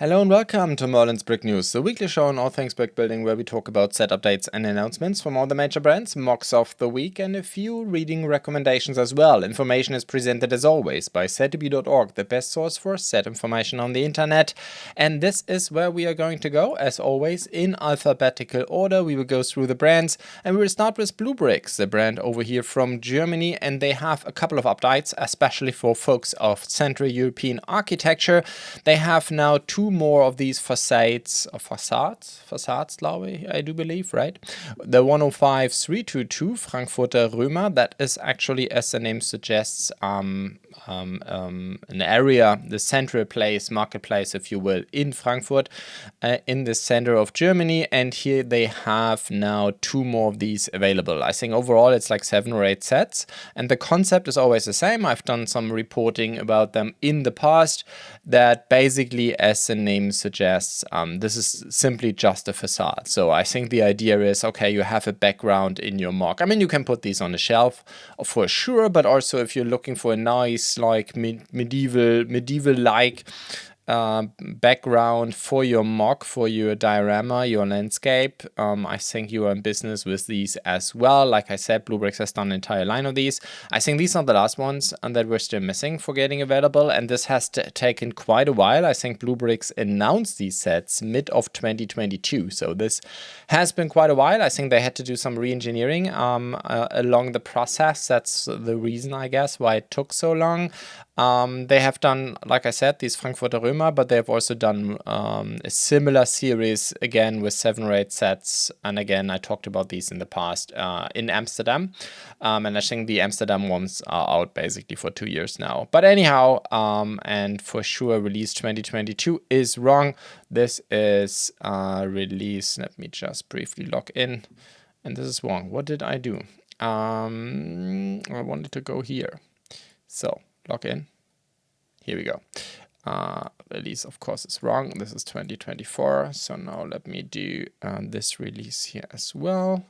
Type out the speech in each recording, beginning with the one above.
Hello and welcome to Merlins Brick News, the weekly show on all things brick building where we talk about set updates and announcements from all the major brands, MOCs of the week, and a few reading recommendations as well. Information is presented as always by setdb.org, the best source for set information on the internet. And this is where we are going to go, as always, in alphabetical order. We will go through the brands, and we will start with BlueBrixx, the brand over here from Germany, and they have a couple of updates, especially for folks of Central European architecture. They have now two more of these facades, I do believe, right? The 105-322 Frankfurter Römer, that is actually, as the name suggests, an area, the central place, marketplace, if you will, in Frankfurt, in the center of Germany. And here they have now two more of these available. I think overall it's like 7 or 8 sets, and the concept is always the same. I've done some reporting about them in the past, that basically, as the name suggests, this is simply just a facade. So I think the idea is, okay, you have a background in your MOC. I mean, you can put these on a shelf for sure, but also if you're looking for a nice, like medieval-like background for your MOC, for your diorama, your landscape, I think you are in business with these as well. Like I said, BlueBrixx has done an entire line of these. I think these are the last ones that we're still missing for getting available, and this has taken quite a while. I think BlueBrixx announced these sets mid of 2022, so this has been quite a while. I think they had to do some re-engineering along the process. That's the reason, I guess, why it took so long. They have done, like I said, these Frankfurter Römer, but they have also done a similar series, again, with 7 or 8 sets. And again, I talked about these in the past in Amsterdam. And I think the Amsterdam ones are out basically for 2 years now. But anyhow, and for sure, release 2022 is wrong. This is release, let me just briefly log in. And this is wrong. What did I do? I wanted to go here. So, log in. Here we go. Release, of course, is wrong. This is 2024. So now let me do this release here as well.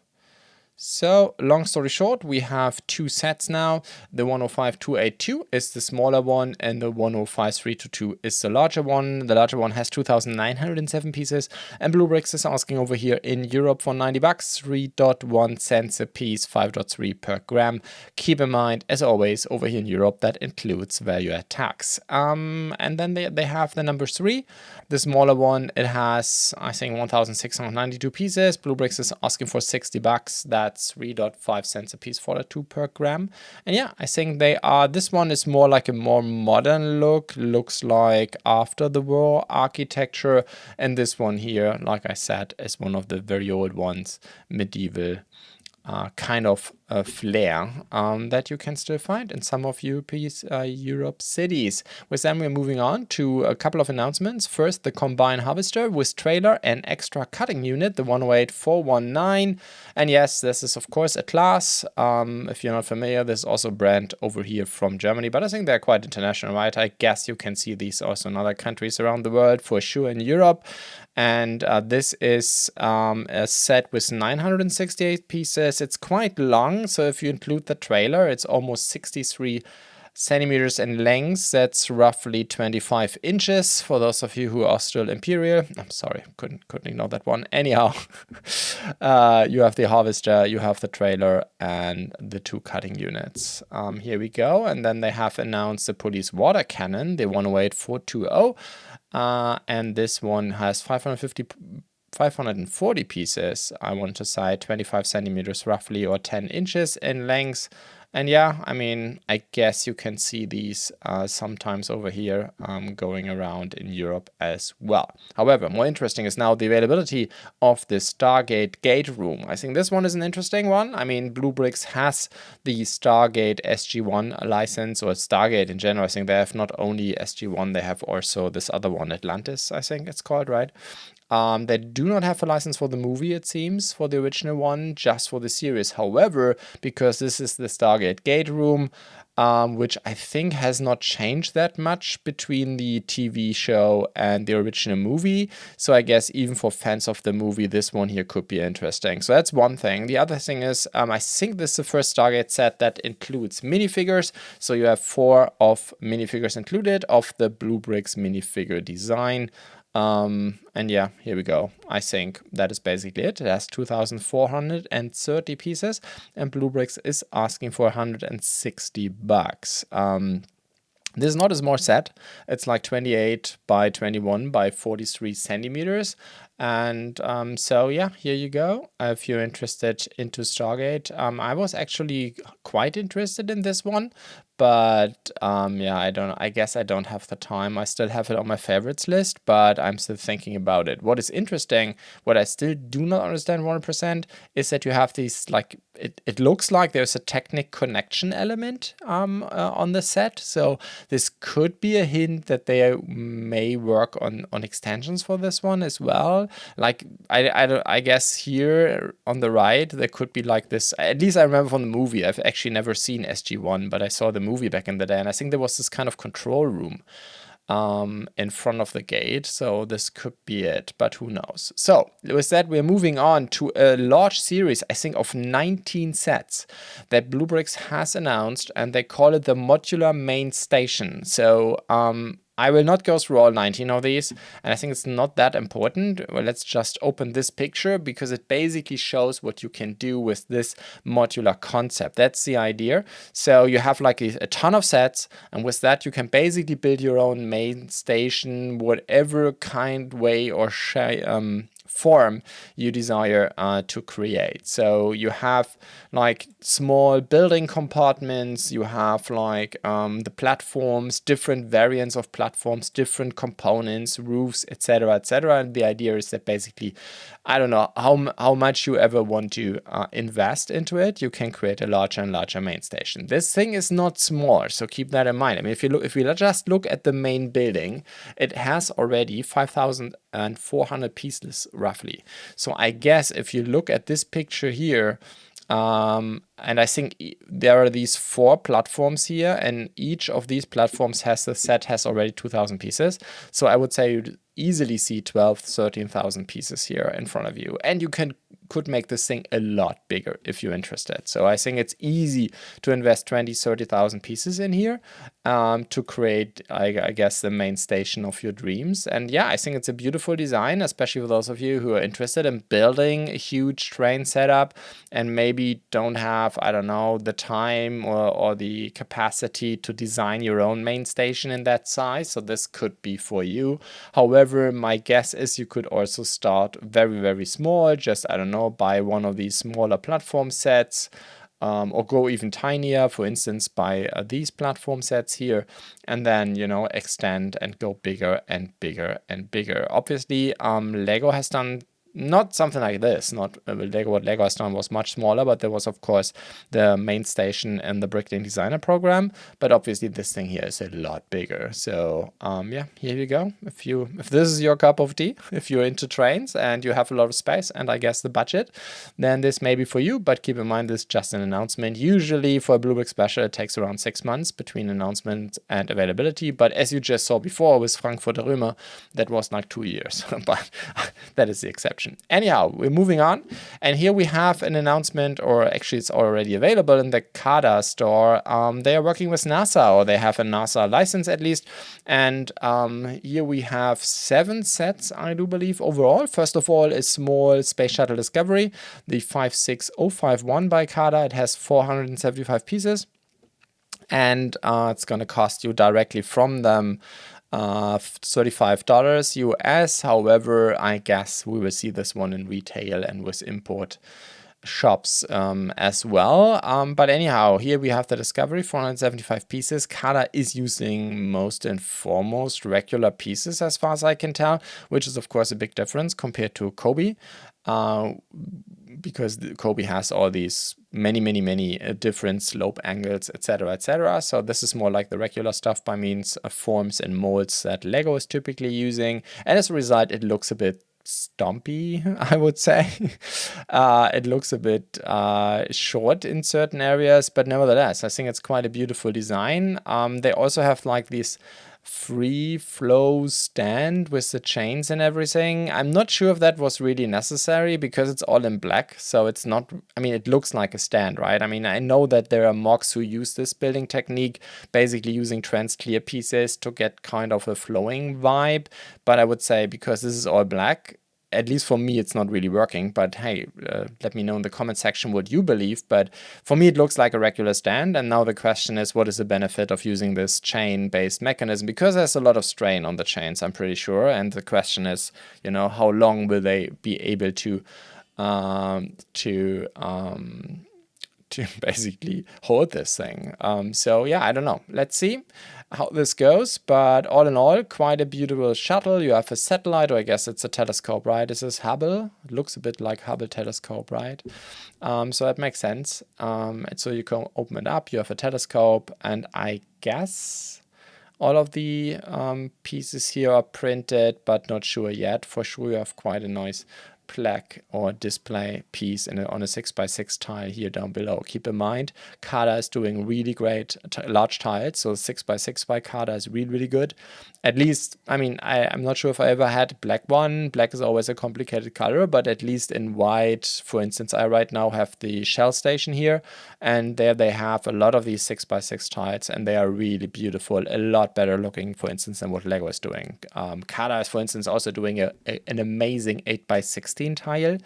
So, long story short, we have 2 sets now. The 105-282 is the smaller one, and the 105-322 is the larger one. The larger one has 2,907 pieces, and BlueBrixx is asking over here in Europe for 90 bucks, 3.1 cents a piece, 5.3 per gram. Keep in mind, as always, over here in Europe, that includes value-add tax. And then they have the number 3, the smaller one. It has, I think, 1,692 pieces. BlueBrixx is asking for 60 bucks. That's 3.5 cents a piece for the 2 per gram. And yeah, I think they are, this one is more like a more modern look, looks like after the war architecture. And this one here, like I said, is one of the very old ones, medieval kind of flair that you can still find in some of Europe cities. With them, we're moving on to a couple of announcements. First, the combine harvester with trailer and extra cutting unit, the 108-419. And yes, this is of course a class. If you're not familiar, this is also a brand over here from Germany, but I think they're quite international, right? I guess you can see these also in other countries around the world, for sure in Europe. And this is a set with 968 pieces. It's quite long, so if you include the trailer, it's almost 63 centimeters in length. That's roughly 25 inches for those of you who are still imperial. I'm sorry, couldn't ignore that one. Anyhow, you have the harvester, you have the trailer, and the 2 cutting units. Here we go. And then they have announced the police water cannon, the 108-420. And this one has 540 pieces, I want to say, 25 centimeters roughly, or 10 inches in length. And yeah, I mean, I guess you can see these sometimes over here going around in Europe as well. However, more interesting is now the availability of the Stargate gate room. I think this one is an interesting one. I mean, BlueBrixx has the Stargate SG1 license, or Stargate in general. I think they have not only SG1, they have also this other one, Atlantis, I think it's called, right? They do not have a license for the movie, it seems, for the original one, just for the series. However, because this is the Stargate Gate Room, which I think has not changed that much between the TV show and the original movie. So I guess even for fans of the movie, this one here could be interesting. So that's one thing. The other thing is, I think this is the first Stargate set that includes minifigures. So you have 4 of minifigures included of the BlueBrixx minifigure design. And yeah, here we go. I think that is basically it. It has 2,430 pieces, and BlueBrixx is asking for $160. This is not a small set. It's like 28 by 21 by 43 centimeters. And so yeah, here you go. If you're interested into Stargate, I was actually quite interested in this one, but yeah, I guess I don't have the time. I still have it on my favorites list, but I'm still thinking about it. What is interesting, what I still do not understand 100%, is that you have these, like, it looks like there's a Technic connection element on the set. So this could be a hint that they may work on extensions for this one as well. Like, I guess here on the right, there could be like this, at least I remember from the movie. I've actually never seen SG-1, but I saw the movie back in the day, and I think there was this kind of control room in front of the gate. So this could be it, but who knows? So with that, we're moving on to a large series, I think of 19 sets that BlueBrixx has announced, and they call it the modular main station. So I will not go through all 19 of these, and I think it's not that important. Well, let's just open this picture because it basically shows what you can do with this modular concept. That's the idea. So you have like a ton of sets, and with that you can basically build your own main station, whatever kind, way, or form you desire to create. So you have like small building compartments, you have like the platforms, different variants of platforms, different components, roofs, etc., etc. And the idea is that basically, I don't know how much you ever want to invest into it, you can create a larger and larger main station. This thing is not small, so keep that in mind. I mean, if we just look at the main building, it has already 5,400 pieces roughly. So I guess if you look at this picture here, and I think there are these 4 platforms here, and each of these platforms has already 2,000 pieces. So I would say you'd easily see 13,000 pieces here in front of you, and you could make this thing a lot bigger if you're interested. So I think it's easy to invest 30,000 pieces in here to create, I guess, the main station of your dreams. And yeah, I think it's a beautiful design, especially for those of you who are interested in building a huge train setup and maybe don't have, I don't know, the time or the capacity to design your own main station in that size. So this could be for you. However, my guess is you could also start very, very small, just, I don't know, buy one of these smaller platform sets, or go even tinier, for instance, by these platform sets here, and then, you know, extend and go bigger and bigger and bigger. Obviously, Lego has done not something like this. Not what Lego has done was much smaller, but there was, of course, the main station and the Bricklink Designer program. But obviously, this thing here is a lot bigger. So yeah, here you go. If this is your cup of tea, if you're into trains and you have a lot of space and I guess the budget, then this may be for you. But keep in mind, this is just an announcement. Usually for a BlueBrixx special, it takes around 6 months between announcement and availability. But as you just saw before with Frankfurter Römer, that was like 2 years. But that is the exception. Anyhow, we're moving on, and here we have an announcement, or actually it's already available in the CaDA store. They are working with NASA, or they have a NASA license at least, and here we have 7 sets, I do believe, overall. First of all, a small Space Shuttle Discovery, the 56051 by CaDA. It has 475 pieces, and it's going to cost you directly from them $35 US. However, I guess we will see this one in retail and with import shops as well. But anyhow, here we have the Discovery, 475 pieces. CaDA is using most and foremost regular pieces as far as I can tell, which is of course a big difference compared to Cobi. Because Cobi has all these many different slope angles, etc., etc. So this is more like the regular stuff by means of forms and molds that Lego is typically using. And as a result, it looks a bit stumpy, I would say. It looks a bit short in certain areas, but nevertheless, I think it's quite a beautiful design. They also have like these free flow stand with the chains and everything. I'm not sure if that was really necessary because it's all in black, so it's not, I mean, it looks like a stand, right? I mean, I know that there are MOCs who use this building technique, basically using trans clear pieces to get kind of a flowing vibe, but I would say because this is all black, at least for me, it's not really working, but hey, let me know in the comment section what you believe. But for me, it looks like a regular stand. And now the question is, what is the benefit of using this chain-based mechanism? Because there's a lot of strain on the chains, I'm pretty sure. And the question is, you know, how long will they be able to basically hold this thing. So yeah, I don't know. Let's see how this goes. But all in all, quite a beautiful shuttle. You have a satellite, or I guess it's a telescope, right? This is Hubble. It looks a bit like Hubble telescope, right? So that makes sense. And so you can open it up. You have a telescope, and I guess all of the pieces here are printed, but not sure yet. For sure, you have quite a nice plaque or display piece on a 6x6 tile here down below. Keep in mind, CaDA is doing really great large tiles, so 6x6 by CaDA is really, really good. At least, I mean, I'm not sure if I ever had black one. Black is always a complicated color, but at least in white, for instance, I right now have the Shell Station here, and there they have a lot of these 6x6 tiles, and they are really beautiful, a lot better looking, for instance, than what Lego is doing. CaDA is, for instance, also doing an amazing 8x16 tile,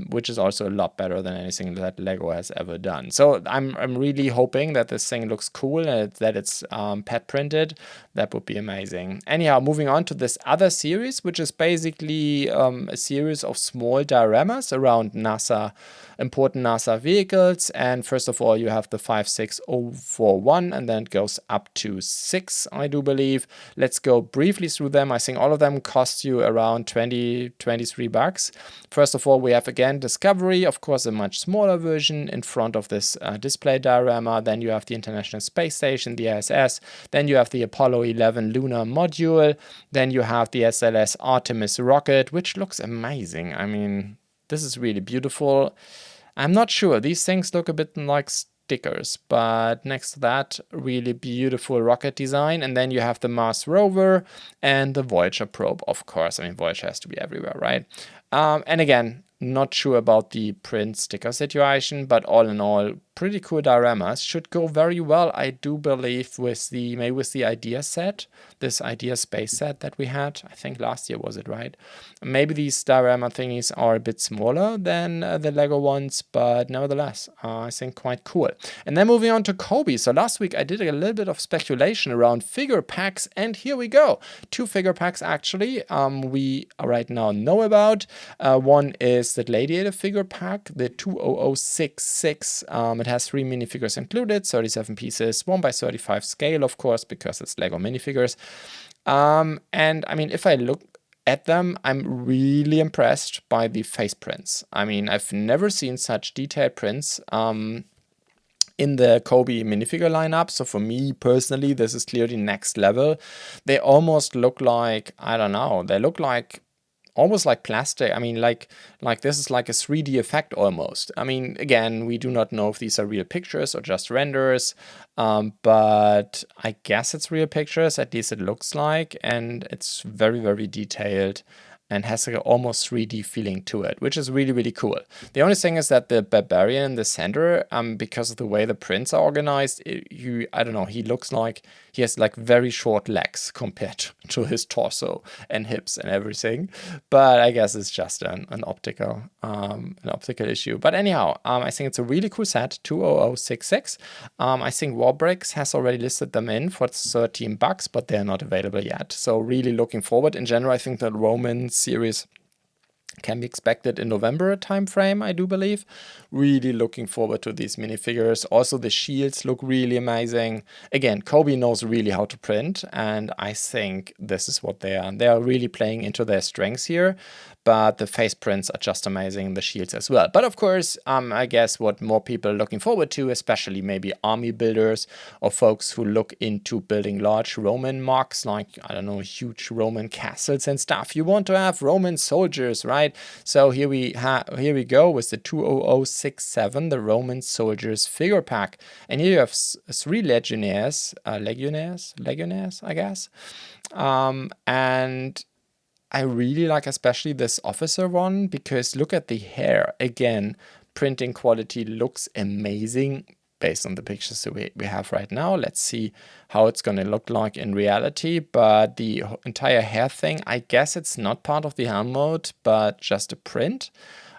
which is also a lot better than anything that Lego has ever done. So I'm really hoping that this thing looks cool and that it's pet printed. That would be amazing. Anyhow, moving on to this other series, which is basically a series of small dioramas around NASA, important NASA vehicles. And first of all, you have the 56041, and then it goes up to 6, I do believe. Let's go briefly through them. I think all of them cost you around 23 bucks. First of all, we have again Discovery, of course, a much smaller version in front of this display diorama. Then you have the International Space Station, the ISS. Then you have the Apollo 11 lunar module. Then you have the SLS Artemis rocket, which looks amazing. I mean, this is really beautiful. I'm not sure. These things look a bit like stickers, but next to that, really beautiful rocket design. And then you have the Mars rover and the Voyager probe, of course. I mean, Voyager has to be everywhere, right? And again, not sure about the print sticker situation, but all in all, pretty cool dioramas. Should go very well, I do believe, with the maybe with the idea set, this idea space set that we had. I think last year was it, right? Maybe these diorama thingies are a bit smaller than the Lego ones, but nevertheless, I think quite cool. And then moving on to Cobi. So last week I did a little bit of speculation around figure packs, and here we go. 2 figure packs actually we right now know about. One is the Gladiator figure pack, the 20066. It has 3 minifigures included, 37 pieces, 1x35 scale, of course, because it's Lego minifigures. And I mean, if I look at them, I'm really impressed by the face prints. I mean, I've never seen such detailed prints in the Cobi minifigure lineup. So for me personally, this is clearly next level. They almost look like, I don't know, they look like almost like plastic. I mean, like this is like a 3D effect almost. I mean, again, we do not know if these are real pictures or just renders, but I guess it's real pictures, at least it looks like, and it's very, very detailed and has like an almost 3D feeling to it, which is really, really cool. The only thing is that the Barbarian in the center, because of the way the prints are organized, I don't know, he looks like he has like very short legs compared to his torso and hips and everything. But I guess it's just an optical issue. But anyhow, I think it's a really cool set, 20066. I think BlueBrixx has already listed them in for 13 bucks, but they're not available yet. So really looking forward. In general, I think that Roman series can be expected in November timeframe, I do believe. Really looking forward to these minifigures. Also, the shields look really amazing. Again, Cobi knows really how to print, and I think this is what they are. They are really playing into their strengths here, but the face prints are just amazing, the shields as well. But of course, I guess what more people are looking forward to, especially maybe army builders or folks who look into building large Roman MOCs, like, I don't know, huge Roman castles and stuff. You want to have Roman soldiers, right? right? So here we go with the 20067, the Roman soldiers figure pack, and here you have 3 legionnaires, I guess, and I really like especially this officer one, because look at the hair again. Printing quality looks amazing based on the pictures that we have right now. Let's see how it's going to look like in reality. But the entire hair thing, I guess it's not part of the helm mode, but just a print,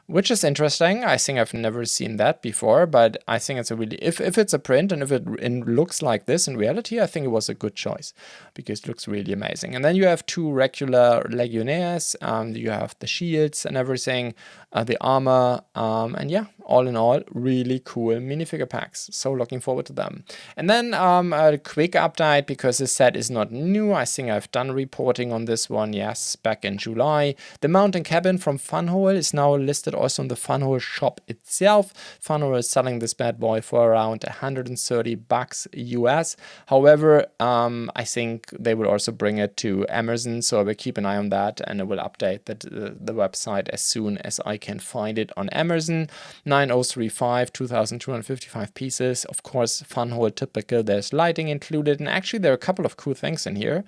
which is interesting. I think I've never seen that before, but I think it's a really, if it's a print and if it looks like this in reality, I think it was a good choice because it looks really amazing. And then you have 2 regular legionnaires, you have the shields and everything, the armor, and yeah, all in all, really cool minifigure packs. So looking forward to them. And then a quick update, because this set is not new. I think I've done reporting on this one, yes, back in July. The mountain cabin from Funhole is now listed also on the Funhole shop itself. Funhole is selling this bad boy for around $130 US. However, I think they will also bring it to Amazon, so I will keep an eye on that, and I will update the website as soon as I can find it on Amazon. 9035, 2255 pieces. Of course, Funhole typical. There's lighting included, and actually there are a couple of cool things in here.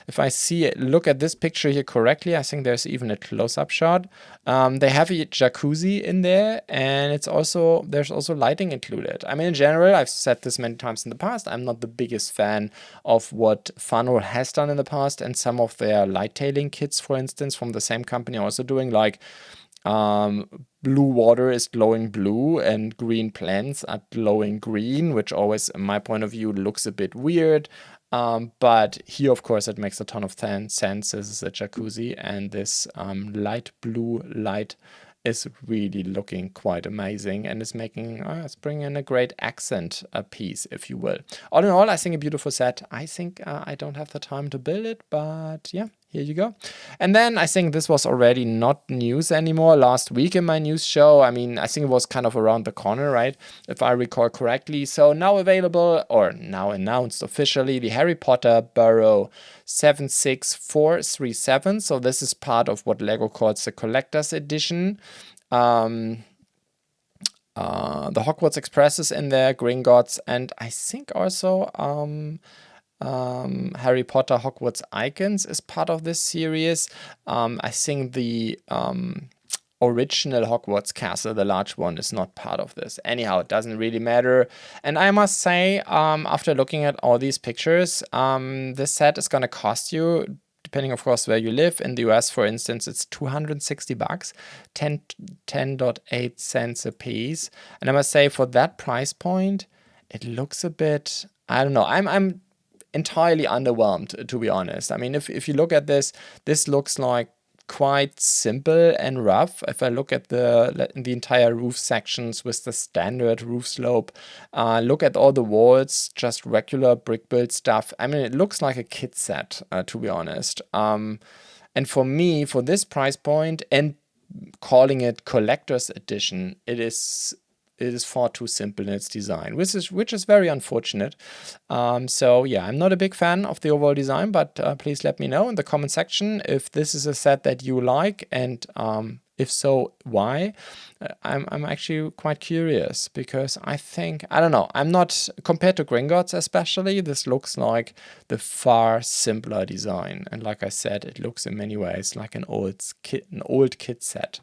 If I look at this picture here correctly, I think there's even a close-up shot. They have a jacuzzi in there, and there's also lighting included. I mean, in general, I've said this many times in the past, I'm not the biggest fan of what Funhole has done in the past, and some of their light-tailing kits, for instance, from the same company are also doing, like, blue water is glowing blue and green plants are glowing green, which always, in my point of view, looks a bit weird. But here, of course, it makes a ton of sense. This is a jacuzzi, and this light blue light is really looking quite amazing, and is making, it's bringing in a great accent piece, if you will. All in all, I think a beautiful set. I think I don't have the time to build it, but yeah, here you go. And then I think this was already not news anymore last week in my news show. I mean, I think it was kind of around the corner, right? If I recall correctly. So now available, or now announced officially, the Harry Potter Burrow 76437. So this is part of what LEGO calls the Collector's Edition. The Hogwarts Express is in there, Gringotts, and I think also Harry Potter Hogwarts Icons is part of this series. I think the original Hogwarts Castle, the large one, is not part of this. Anyhow, it doesn't really matter. And I must say, after looking at all these pictures, this set is going to cost you, depending, of course, where you live. In the US, for instance, it's $260, 10.8 cents a piece. And I must say, for that price point, it looks a bit, I don't know, I'm entirely underwhelmed, to be honest. I mean, if you look at this looks like quite simple and rough. If I look at the entire roof sections with the standard roof slope, look at all the walls, just regular brick build stuff. I mean, it looks like a kit set, to be honest. And for me, for this price point and calling it collector's edition, it is far too simple in its design, which is very unfortunate. So yeah, I'm not a big fan of the overall design, but please let me know in the comment section if this is a set that you like, and if so, why. I'm actually quite curious, because I think, I don't know, I'm not, compared to Gringotts especially, this looks like the far simpler design, and like I said, it looks in many ways like an old kit set.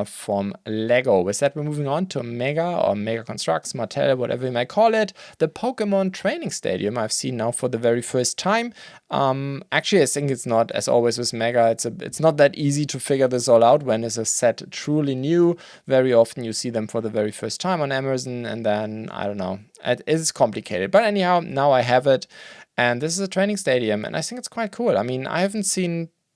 From LEGO. With that, we're moving on to Mega or Mega Construx, Mattel, whatever you may call it. The Pokemon Training Stadium I've seen now for the very first time. Actually, I think it's not, as always with Mega, it's not that easy to figure this all out when it's a set truly new. Very often you see them for the very first time on Amazon, and then, I don't know, it is complicated. But anyhow, now I have it, and this is a training stadium, and I think it's quite cool. I mean, I haven't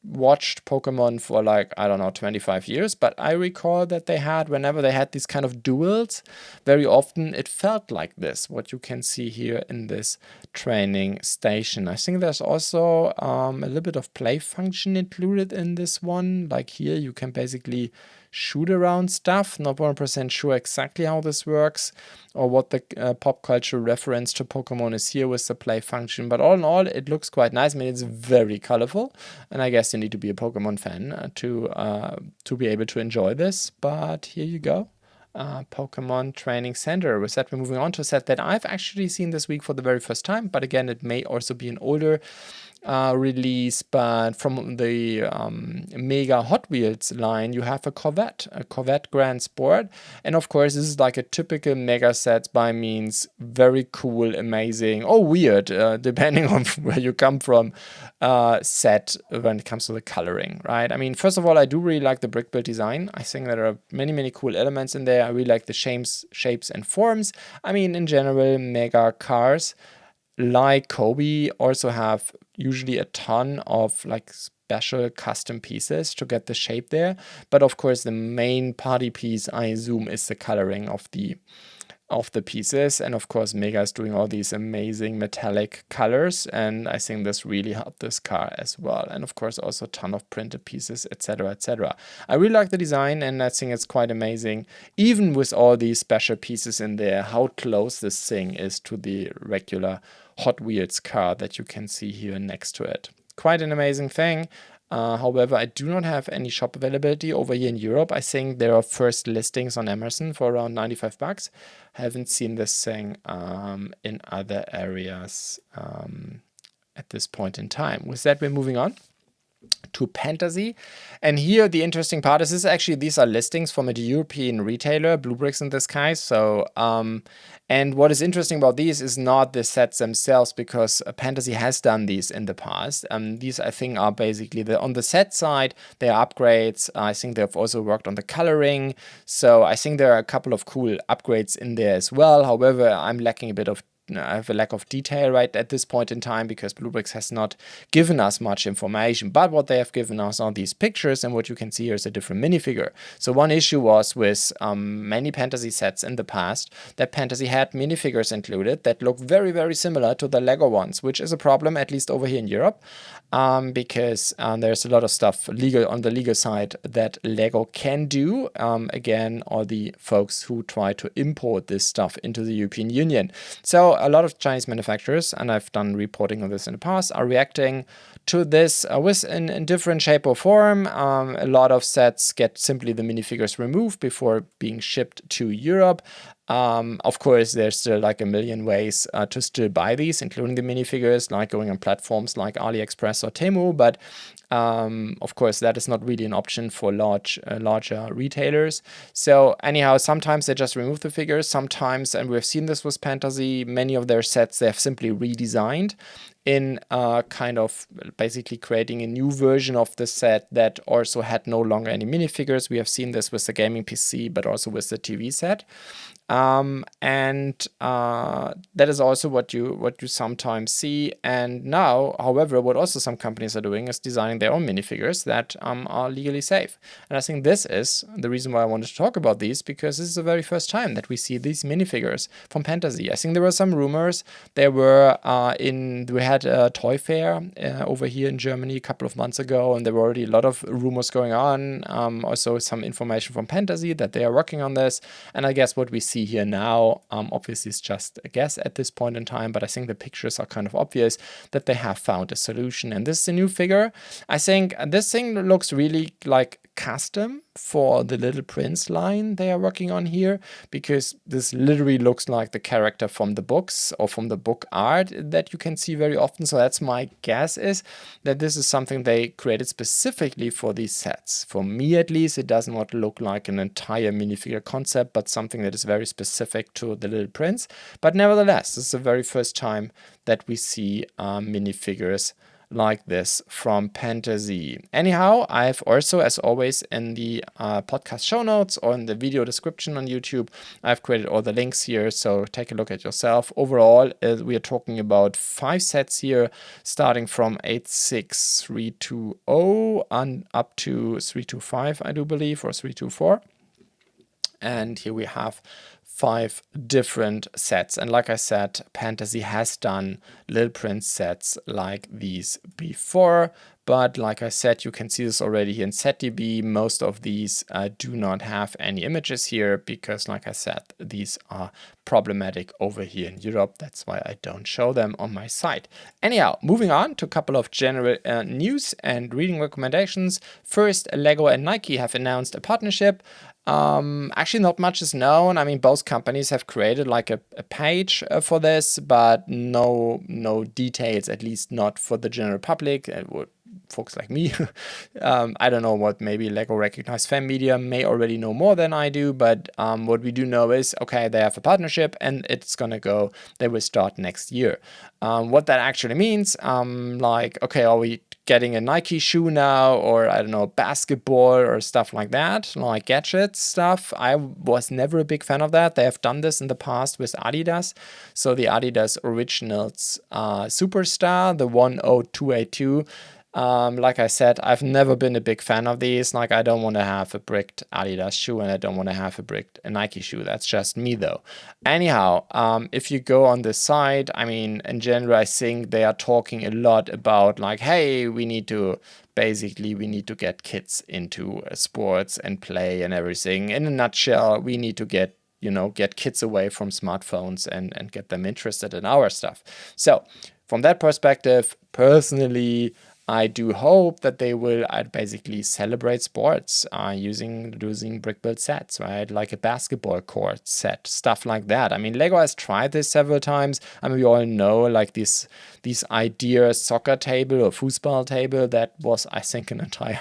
watched Pokemon for, like, I don't know, 25 years, but I recall that whenever they had these kind of duels, very often it felt like this, what you can see here in this training station. I think there's also a little bit of play function included in this one. Like here, you can basically shoot around stuff. Not 100% sure exactly how this works or what the pop culture reference to Pokemon is here with the play function. But all in all, it looks quite nice. I mean, it's very colorful. And I guess course, you need to be a Pokemon fan to be able to enjoy this. But here you go. Pokemon Training Center. With that, we're moving on to a set that I've actually seen this week for the very first time, but again, it may also be an older release. But from the Mega Hot Wheels line, you have a Corvette Grand Sport, and of course, this is like a typical Mega set by means very cool, amazing, or weird, depending on where you come from, set when it comes to the coloring, right? I mean, first of all, I do really like the brick build design. I think there are many cool elements in there. I really like the shapes and forms. I mean, in general, Mega cars like Cobi also have usually a ton of like special custom pieces to get the shape there. But of course, the main party piece, I assume, is the coloring of the pieces. And of course, Mega is doing all these amazing metallic colors, and I think this really helped this car as well. And of course, also a ton of printed pieces, etc., etc. I really like the design, and I think it's quite amazing, even with all these special pieces in there, how close this thing is to the regular Hot Wheels car that you can see here next to it. Quite an amazing thing. However, I do not have any shop availability over here in Europe. I think there are first listings on Amazon for around 95 bucks. Haven't seen this thing in other areas at this point in time. With that, we're moving on to Pantasy. And here the interesting part is actually these are listings from a European retailer, BlueBrixx in this case. So and what is interesting about these is not the sets themselves, because Pantasy has done these in the past. These, I think, are basically on the set side, they are upgrades. I think they've also worked on the coloring. So I think there are a couple of cool upgrades in there as well. However, I'm lacking a bit of I have a lack of detail right at this point in time, because BlueBrixx has not given us much information. But what they have given us are these pictures, and what you can see here is a different minifigure. So one issue was with many Pantasy sets in the past that Pantasy had minifigures included that look very similar to the Lego ones, which is a problem, at least over here in Europe, because there's a lot of stuff on the legal side that Lego can do. Again, all the folks who try to import this stuff into the European Union. So a lot of Chinese manufacturers, and I've done reporting on this in the past, are reacting to this in different shape or form. A lot of sets get simply the minifigures removed before being shipped to Europe. Of course, there's still like a million ways to still buy these, including the minifigures, like going on platforms like AliExpress or Temu. But of course, that is not really an option for larger retailers. So anyhow, sometimes they just remove the figures. Sometimes, and we've seen this with Pantasy, many of their sets they have simply redesigned in kind of basically creating a new version of the set that also had no longer any minifigures. We have seen this with the gaming PC, but also with the TV set. And that is also what you sometimes see. And now, however, what also some companies are doing is designing their own minifigures that are legally safe. And I think this is the reason why I wanted to talk about these, because this is the very first time that we see these minifigures from Pantasy. I think there were some rumors. We had a toy fair over here in Germany a couple of months ago, and there were already a lot of rumors going on. Also some information from Pantasy that they are working on this. And I guess what we see here now, obviously it's just a guess at this point in time, but I think the pictures are kind of obvious that they have found a solution. And this is a new figure. I think this thing looks really like custom for the Little Prince line they are working on here, because this literally looks like the character from the books or from the book art that you can see very often. So that's my guess, is that this is something they created specifically for these sets. For me, at least, it does not look like an entire minifigure concept, but something that is very specific to the Little Prince. But nevertheless, this is the very first time that we see minifigures like this from Pantasy. Anyhow, I've also, as always, in the podcast show notes or in the video description on YouTube, I've created all the links here, so take a look at yourself. Overall, we are talking about 5 sets here, starting from 86320 and up to 325, I do believe, or 324. And here we have 5 different sets. And like I said, Pantasy has done Little Prince sets like these before, but like I said, you can see this already here in SetDB. Most of these do not have any images here because, like I said, these are problematic over here in Europe. That's why I don't show them on my site. Anyhow, moving on to a couple of general news and reading recommendations. First, Lego and Nike have announced a partnership. Actually, not much is known. I mean, both companies have created like a page for this, but no details, at least not for the general public. Folks like me. I don't know what maybe Lego Recognized Fan Media may already know more than I do, but what we do know is, okay, they have a partnership and it's gonna go, they will start next year. What that actually means, like, okay, are we getting a Nike shoe now, or I don't know, basketball or stuff like that, like gadget stuff? I was never a big fan of that. They have done this in the past with Adidas. So the Adidas Originals Superstar, the 10282. Like I said, I've never been a big fan of these. Like, I don't want to have a bricked Adidas shoe and I don't want to have a Nike shoe. That's just me though. Anyhow, if you go on the site, I mean, in general, I think they are talking a lot about like, hey, we need to get kids into sports and play and everything. In a nutshell, we need to get kids away from smartphones and get them interested in our stuff. So from that perspective, personally, I do hope that they will basically celebrate sports using brick built sets, right? Like a basketball court set, stuff like that. I mean, Lego has tried this several times. I mean, we all know like these idea soccer table or foosball table that was, I think, an entire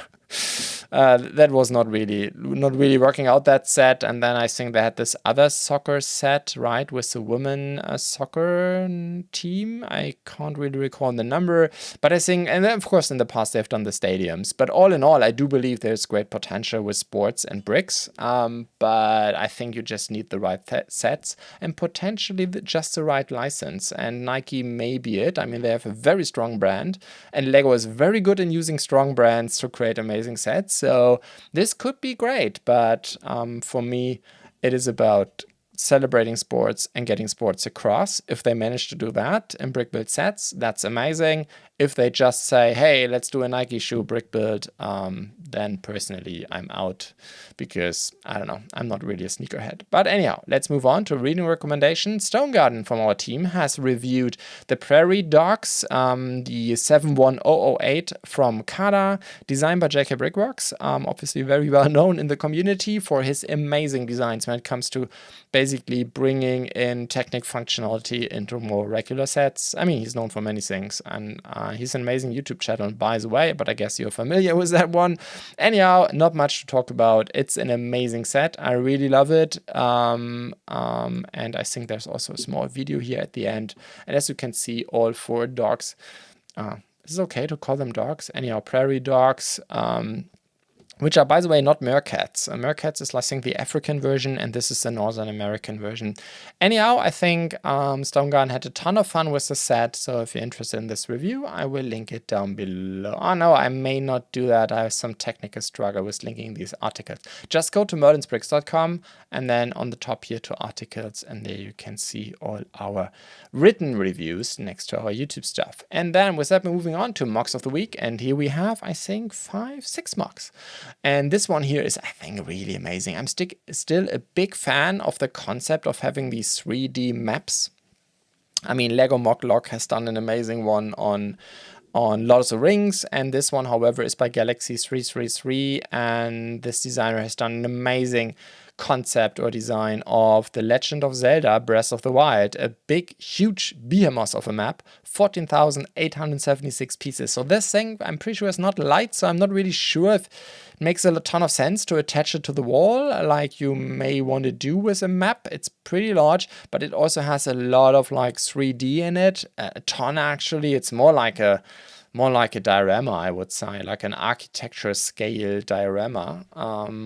that was not really working out, that set. And then I think they had this other soccer set, right, with the women soccer team. I can't really recall the number, but I think, and then of course in the past they've done the stadiums. But all in all, I do believe there's great potential with sports and bricks. But I think you just need the right sets and potentially just the right license. And Nike may be it. I mean, they have a very strong brand, and Lego is very good in using strong brands to create amazing sets. So this could be great, but for me, it is about celebrating sports and getting sports across. If they manage to do that in brick build sets, that's amazing. If they just say, hey, let's do a Nike shoe brick build, then personally I'm out, because I don't know, I'm not really a sneakerhead. But anyhow, let's move on to reading recommendation. Stone Garden from our team has reviewed the Prairie Dogs, the 71008 from CaDA, designed by JK Brickworks, obviously very well known in the community for his amazing designs when it comes to basically bringing in Technic functionality into more regular sets. I mean, he's known for many things, and he's an amazing YouTube channel, by the way, but I guess you're familiar with that one. Anyhow, not much to talk about. It's an amazing set. I really love it. And I think there's also a small video here at the end. And as you can see, all four dogs, is it okay to call them dogs? Anyhow, Prairie Dogs, which are, by the way, not meerkats. Meerkats is, I think, the African version, and this is the Northern American version. Anyhow, I think Stone Garden had a ton of fun with the set, so if you're interested in this review, I will link it down below. Oh no, I may not do that. I have some technical struggle with linking these articles. Just go to merlinsbricks.com and then on the top here to articles, and there you can see all our written reviews next to our YouTube stuff. And then with that, we're moving on to MOCs of the week, and here we have, I think, 6 MOCs. And this one here is, I think, really amazing. I'm still a big fan of the concept of having these 3D maps. I mean, Lego Mock Lock has done an amazing one on Lord of the Rings, and this one, however, is by Galaxy 333, and this designer has done an amazing concept or design of The Legend of Zelda Breath of the Wild, a big, huge behemoth of a map, 14,876 pieces. So this thing, I'm pretty sure, is not light, so I'm not really sure if it makes a ton of sense to attach it to the wall like you may want to do with a map. It's pretty large, but it also has a lot of like 3D in it, a ton actually. It's more like a diorama, I would say, like an architecture scale diorama,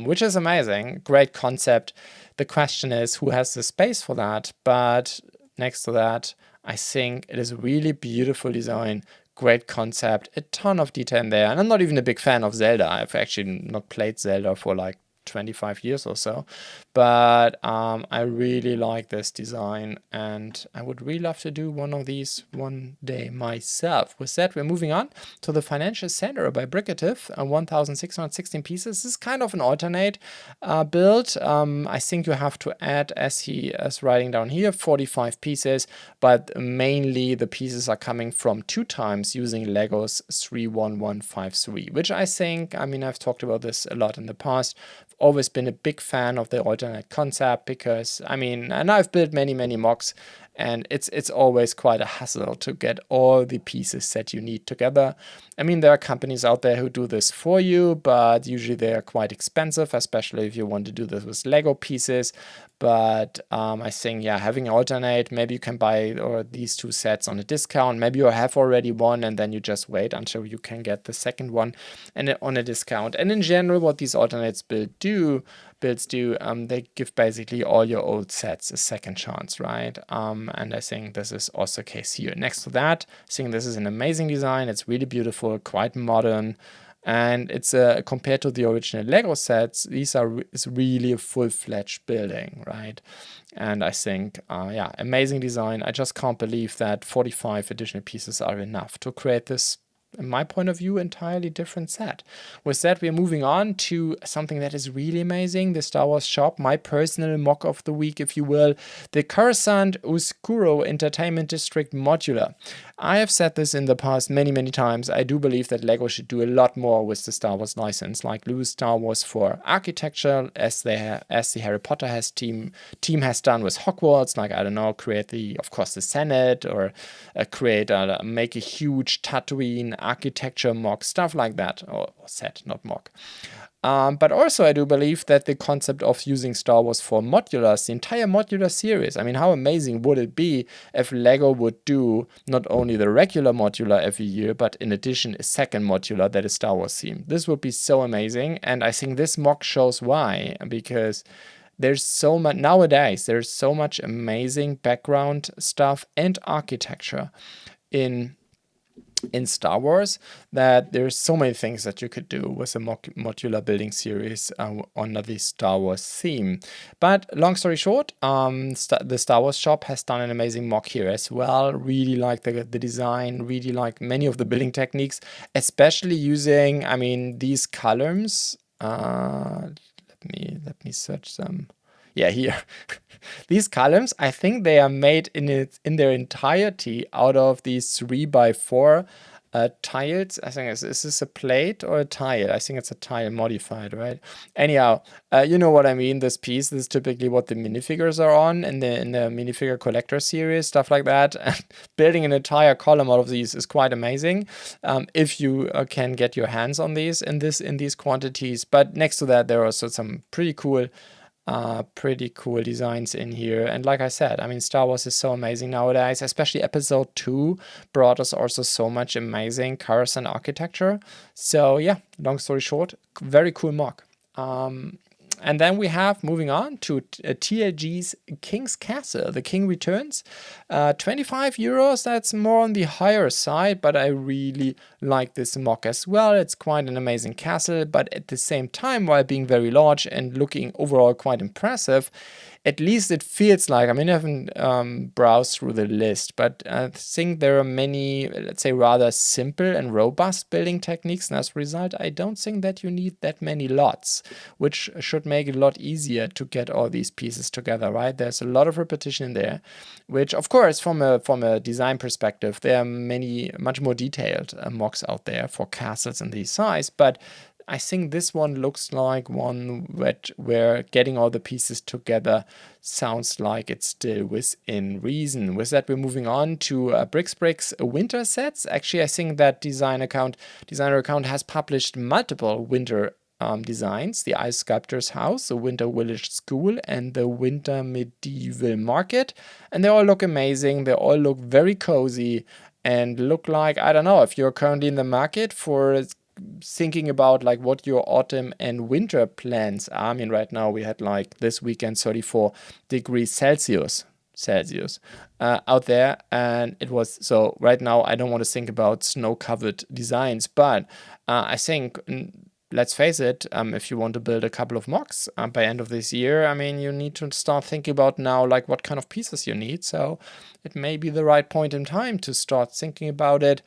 which is amazing. Great concept. The question is, who has the space for that? But next to that, I think it is a really beautiful design, great concept, a ton of detail in there. And I'm not even a big fan of Zelda. I've actually not played Zelda for like 25 years or so. But I really like this design, and I would really love to do one of these one day myself. With that, we're moving on to the Financial Center by Bricative, 1,616 pieces. This is kind of an alternate build. I think you have to add, as he is writing down here, 45 pieces, but mainly the pieces are coming from 2 times using Legos 31153, which I think, I mean, I've talked about this a lot in the past. I've always been a big fan of the alternate concept because, I mean, and I've built many MOCs, and it's always quite a hassle to get all the pieces that you need together. I mean, there are companies out there who do this for you, but usually they are quite expensive, especially if you want to do this with Lego pieces. But I think, yeah, having alternate, maybe you can buy these 2 sets on a discount. Maybe you have already one, and then you just wait until you can get the second one and on a discount. And in general, what these alternates builds do, they give basically all your old sets a second chance, right? And I think this is also the case here. Next to that, I think this is an amazing design. It's really beautiful, quite modern. And it's compared to the original Lego sets, it's really a full-fledged building, right? And I think, yeah, amazing design. I just can't believe that 45 additional pieces are enough to create this, in my point of view, entirely different set. With that, we're moving on to something that is really amazing, the Star Wars shop, my personal mock of the week, if you will, the Coruscant Oscuro Entertainment District Modular. I have said this in the past many times. I do believe that Lego should do a lot more with the Star Wars license, like do Star Wars for architecture, as the Harry Potter team has done with Hogwarts, like, I don't know, create of course, the Senate, or make a huge Tatooine architecture mock, stuff like that, or set, not mock. But also I do believe that the concept of using Star Wars for modulars, the entire modular series, I mean, how amazing would it be if Lego would do not only the regular modular every year, but in addition a second modular that is Star Wars themed. This would be so amazing, and I think this mock shows why, because there's so much nowadays, there's so much amazing background stuff and architecture in Star Wars that there's so many things that you could do with a modular building series under the Star Wars theme. But long story short, the Star Wars shop has done an amazing mock here as well. Really like the design, really like many of the building techniques, especially using, I mean, these columns. Let me search them. Yeah, here. These columns, I think they are made in their entirety out of these 3x4 tiles. I think is this a plate or a tile? I think it's a tile modified, right? Anyhow, you know what I mean. This piece, this is typically what the minifigures are on in the minifigure collector series, stuff like that. And building an entire column out of these is quite amazing if you can get your hands on these in these quantities. But next to that, there are also some pretty cool designs in here. And like I said, I mean, Star Wars is so amazing nowadays, especially episode 2 brought us also so much amazing Coruscant architecture. So yeah, long story short, very cool mock. And then we have, moving on to TLG's King's Castle. The King Returns. 25 euros, that's more on the higher side, but I really like this mock as well. It's quite an amazing castle, but at the same time, while being very large and looking overall quite impressive, at least it feels like, I mean, I haven't browsed through the list, but I think there are many, let's say, rather simple and robust building techniques. And as a result, I don't think that you need that many lots, which should make it a lot easier to get all these pieces together, right? There's a lot of repetition in there, which, of course, from a design perspective, there are much more detailed mocks out there for castles in this size, but I think this one looks like one where getting all the pieces together sounds like it's still within reason. With that, we're moving on to BlueBrixx winter sets. Actually, I think that designer account has published multiple winter designs: the Ice Sculptor's House, the Winter Village School, and the Winter Medieval Market. And they all look amazing. They all look very cozy and look like, I don't know, if you're currently in the market for thinking about like what your autumn and winter plans are. I mean, right now we had like this weekend 34 degrees Celsius out there, and it was, so right now I don't want to think about snow-covered designs, but I think let's face it, if you want to build a couple of MOCs by end of this year, I mean, you need to start thinking about now like what kind of pieces you need. So it may be the right point in time to start thinking about it.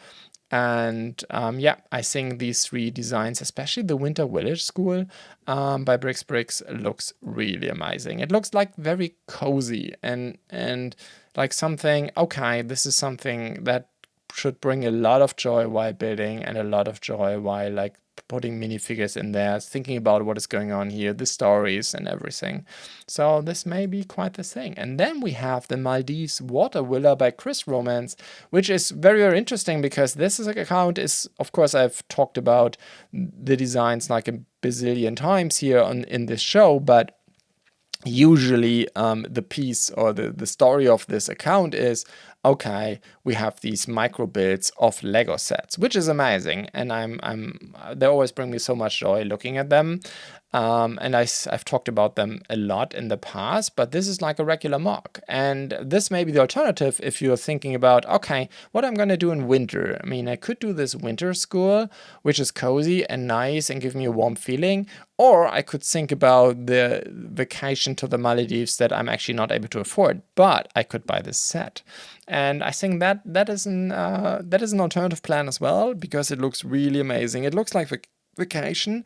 And yeah, I think these 3 designs, especially the Winter Village School by BlueBrixx, looks really amazing. It looks like very cozy and like something, okay, this is something that should bring a lot of joy while building and a lot of joy while like putting minifigures in there, thinking about what is going on here, the stories and everything. So this may be quite the thing. And then we have the Maldives Water Villa by Chris Romance, which is very, very interesting because this is account is, of course, I've talked about the designs like a bazillion times here in this show, but usually the piece or the story of this account is, okay, we have these micro builds of Lego sets, which is amazing, and they always bring me so much joy looking at them. And I've talked about them a lot in the past, but this is like a regular MOC. And this may be the alternative if you're thinking about, okay, what I'm going to do in winter. I mean, I could do this winter school, which is cozy and nice and give me a warm feeling. Or I could think about the vacation to the Maldives that I'm actually not able to afford, but I could buy this set. And I think that is an alternative plan as well, because it looks really amazing. It looks like vacation.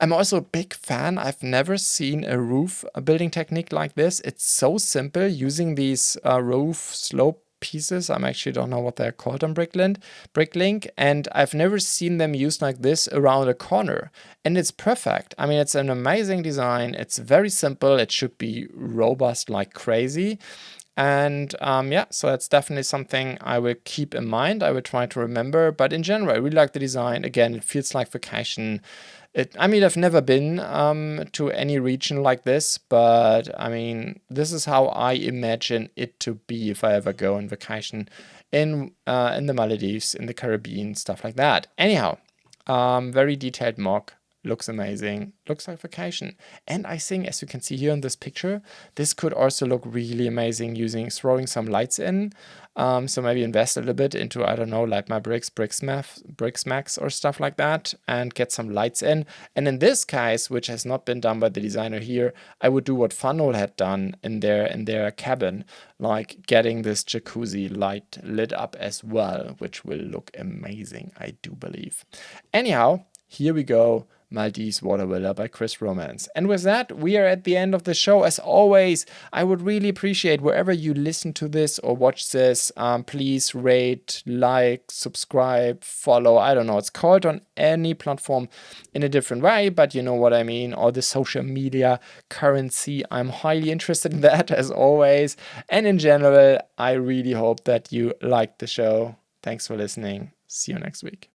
I'm also a big fan. I've never seen a roof building technique like this. It's so simple using these roof slope pieces. I actually don't know what they're called on Bricklink, and I've never seen them used like this around a corner. And it's perfect. I mean, it's an amazing design. It's very simple. It should be robust like crazy. And yeah, so that's definitely something I will keep in mind. I will try to remember. But in general, I really like the design. Again, it feels like vacation. I mean, I've never been to any region like this, but I mean, this is how I imagine it to be if I ever go on vacation in the Maldives, in the Caribbean, stuff like that. Anyhow, very detailed MOC. Looks amazing, looks like vacation. And I think, as you can see here in this picture, this could also look really amazing throwing some lights in. So maybe invest a little bit into, I don't know, like my BlueBrixx or stuff like that, and get some lights in. And in this case, which has not been done by the designer here, I would do what Funnel had done in their cabin, like getting this jacuzzi light lit up as well, which will look amazing, I do believe. Anyhow, here we go. Maldives Water Villa by Chris Romance. And with that, we are at the end of the show. As always, I would really appreciate wherever you listen to this or watch this, please rate, like, subscribe, follow. I don't know, it's called on any platform in a different way, but you know what I mean, or the social media currency. I'm highly interested in that, as always. And in general, I really hope that you liked the show. Thanks for listening. See you next week.